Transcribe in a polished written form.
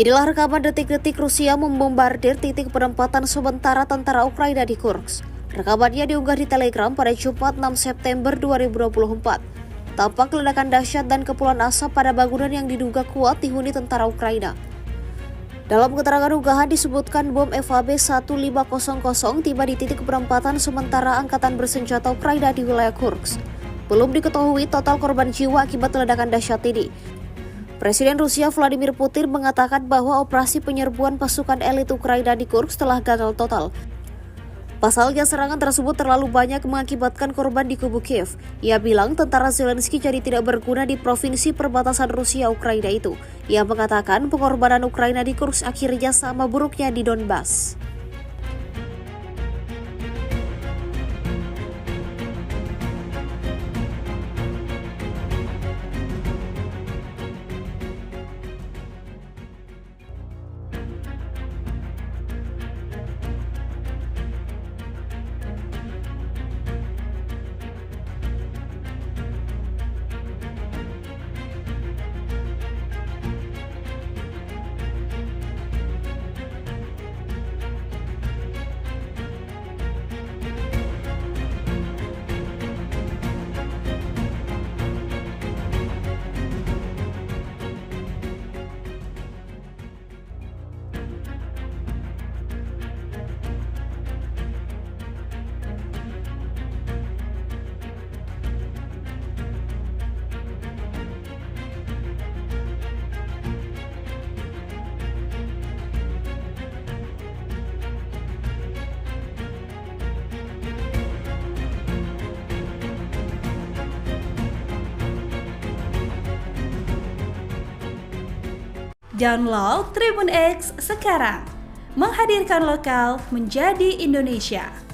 Inilah rekaman detik-detik Rusia membombardir titik penempatan sementara tentara Ukraina di Kursk. Rekamannya diunggah di Telegram pada Jumat 6 September 2024. Tampak ledakan dahsyat dan kepulan asap pada bangunan yang diduga kuat dihuni tentara Ukraina. Dalam keterangan unggahan disebutkan bom FAB-1500 tiba di titik penempatan sementara angkatan bersenjata Ukraina di wilayah Kursk. Belum diketahui total korban jiwa akibat ledakan dahsyat ini. Presiden Rusia Vladimir Putin mengatakan bahwa operasi penyerbuan pasukan elit Ukraina di Kursk telah gagal total. Pasalnya serangan tersebut terlalu banyak mengakibatkan korban di kubu Kiev. Ia bilang tentara Zelensky jadi tidak berguna di provinsi perbatasan Rusia-Ukraina itu. Ia mengatakan pengorbanan Ukraina di Kursk akhirnya sama buruknya di Donbas. Download Tribun X sekarang, menghadirkan lokal menjadi Indonesia.